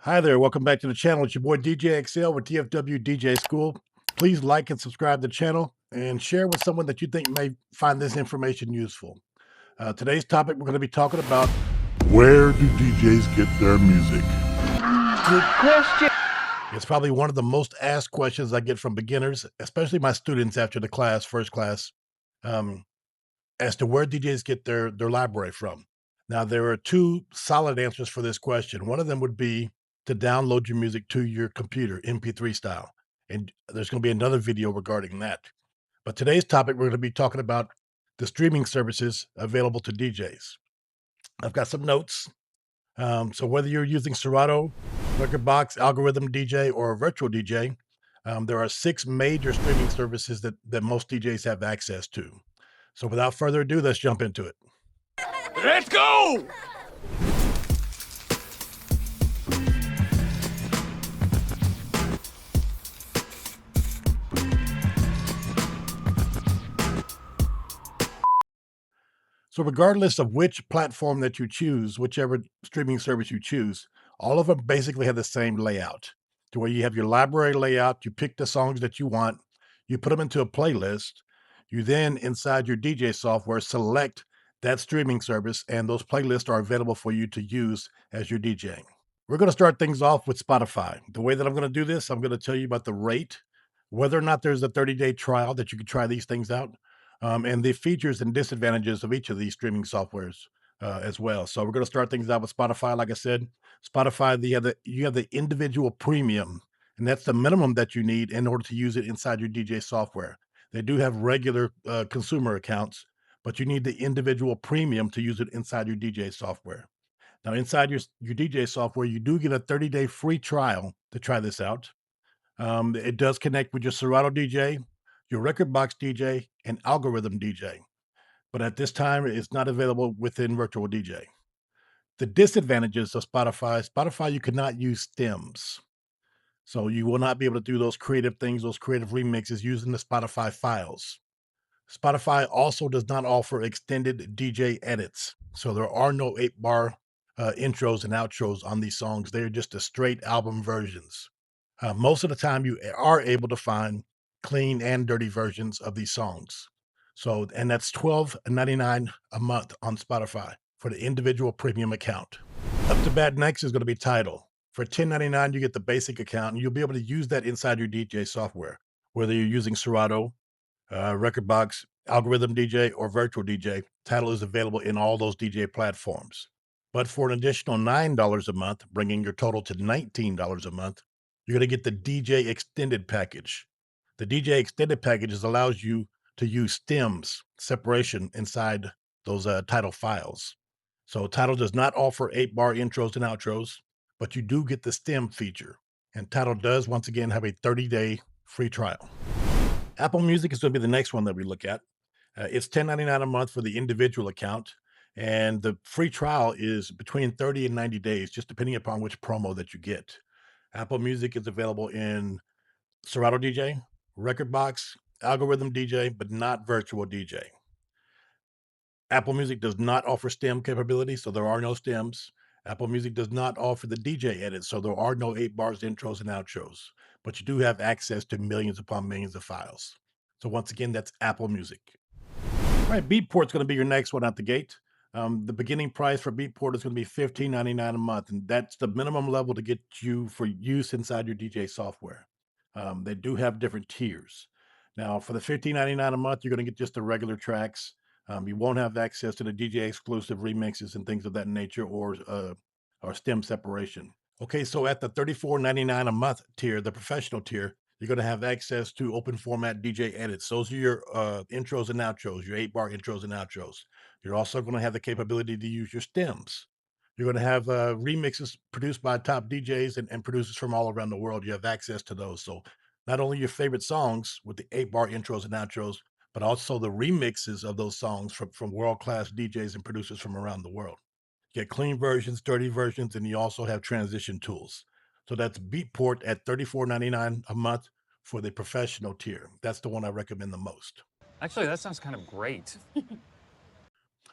Hi there, welcome back to the channel. It's your boy DJ XL with TFW DJ School. Please like and subscribe to the channel and share with someone that you think may find this information useful. Today's topic, we're going to be talking about where do DJs get their music? Good question. It's probably one of the most asked questions I get from beginners, especially my students after the class, first class, as to where DJs get their library from. Now, there are two solid answers for this question. One of them would be to download your music to your computer, MP3 style. And there's going to be another video regarding that. But today's topic, we're going to be talking about the streaming services available to DJs. I've got some notes. So whether you're using Serato, Rekordbox, Algorithm DJ, or a virtual DJ, there are 6 major streaming services that most DJs have access to. So without further ado, let's jump into it. Let's go! So regardless of which platform that you choose, whichever streaming service you choose, all of them basically have the same layout to where you have your library layout, you pick the songs that you want, you put them into a playlist, you then inside your DJ software select that streaming service, and those playlists are available for you to use as you're DJing. We're going to start things off with Spotify. The way that I'm going to do this, I'm going to tell you about the rate, whether or not there's a 30-day trial that you can try these things out, and the features and disadvantages of each of these streaming softwares as well. So we're going to start things out with Spotify. Like I said, Spotify, you have the individual premium, and that's the minimum that you need in order to use it inside your DJ software. They do have regular consumer accounts, but you need the individual premium to use it inside your DJ software. Now, inside your DJ software, you do get a 30-day free trial to try this out. It does connect with your Serato DJ, your Rekordbox DJ, and Algorithm DJ. But at this time, it's not available within Virtual DJ. The disadvantages of Spotify, you cannot use stems. So you will not be able to do those creative things, those creative remixes using the Spotify files. Spotify also does not offer extended DJ edits. So there are no 8-bar intros and outros on these songs. They're just the straight album versions. Most of the time, you are able to find clean and dirty versions of these songs. So, and that's $12.99 a month on Spotify for the individual premium account. Up to bat next is going to be Tidal. For $10.99, you get the basic account, and you'll be able to use that inside your DJ software, whether you're using Serato, Rekordbox, Algorithm DJ, or Virtual DJ. Tidal is available in all those DJ platforms. But for an additional $9 a month, bringing your total to $19 a month, you're going to get the DJ Extended package. The DJ Extended package allows you to use stems separation inside those Tidal files. So Tidal does not offer 8-bar intros and outros, but you do get the stem feature. And Tidal does, once again, have a 30-day free trial. Apple Music is going to be the next one that we look at. It's $10.99 a month for the individual account, and the free trial is between 30 and 90 days, just depending upon which promo that you get. Apple Music is available in Serato DJ, Rekordbox, Algorithm DJ, but not Virtual DJ. Apple Music does not offer stem capability, so there are no stems. Apple Music does not offer the DJ edit, so there are no 8 bars, intros, and outros, but you do have access to millions upon millions of files. So once again, that's Apple Music. All right, Beatport's going to be your next one out the gate. The beginning price for Beatport is going to be $15.99 a month, and that's the minimum level to get you for use inside your DJ software. They do have different tiers. Now, for the $15.99 a month, you're going to get just the regular tracks. You won't have access to the DJ exclusive remixes and things of that nature, or stem separation. Okay, so at the $34.99 a month tier, the professional tier, you're going to have access to open format DJ edits. Those are your intros and outros, your 8-bar intros and outros. You're also going to have the capability to use your stems. You're going to have remixes produced by top DJs and producers from all around the world. You have access to those. So not only your favorite songs with the 8-bar intros and outros, but also the remixes of those songs from world-class DJs and producers from around the world. You get clean versions, dirty versions, and you also have transition tools. So that's Beatport at $34.99 a month for the professional tier. That's the one I recommend the most. Actually, that sounds kind of great.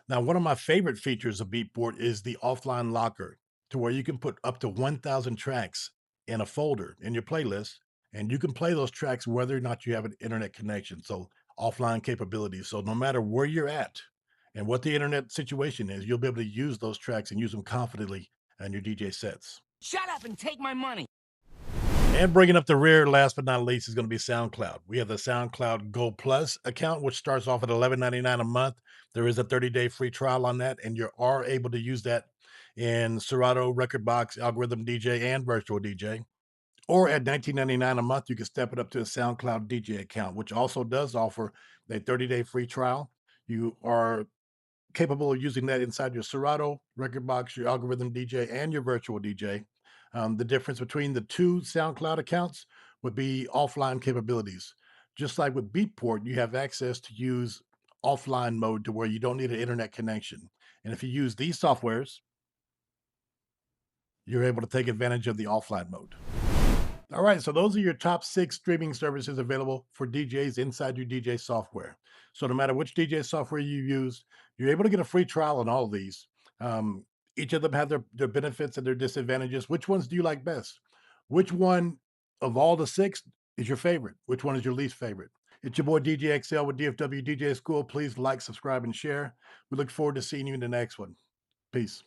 Now, one of my favorite features of Beatport is the offline locker. to where you can put up to 1,000 tracks in a folder in your playlist, and you can play those tracks whether or not you have an internet connection. So offline capabilities. So no matter where you're at and what the internet situation is, you'll be able to use those tracks and use them confidently on your DJ sets. Shut up and take my money. And bringing up the rear, last but not least, is going to be SoundCloud. We have the SoundCloud Go Plus account, which starts off at $11.99 a month. There is a 30-day free trial on that, and you are able to use that in Serato, Rekordbox, Algorithm DJ, and Virtual DJ. Or at $19.99 a month, you can step it up to a SoundCloud DJ account, which also does offer a 30-day free trial. You are capable of using that inside your Serato, Rekordbox, your Algorithm DJ, and your Virtual DJ. The difference between the two SoundCloud accounts would be offline capabilities. Just like with Beatport, you have access to use offline mode to where you don't need an internet connection. And if you use these softwares, you're able to take advantage of the offline mode. All right, so those are your top 6 streaming services available for DJs inside your DJ software. So no matter which DJ software you use, you're able to get a free trial on all of these. Um, each of them have their benefits and their disadvantages. Which ones do you like best? Which one of all the 6 is your favorite? Which one is your least favorite? It's your boy DJ XL with DFW DJ School. Please like, subscribe, and share. We look forward to seeing you in the next one. Peace.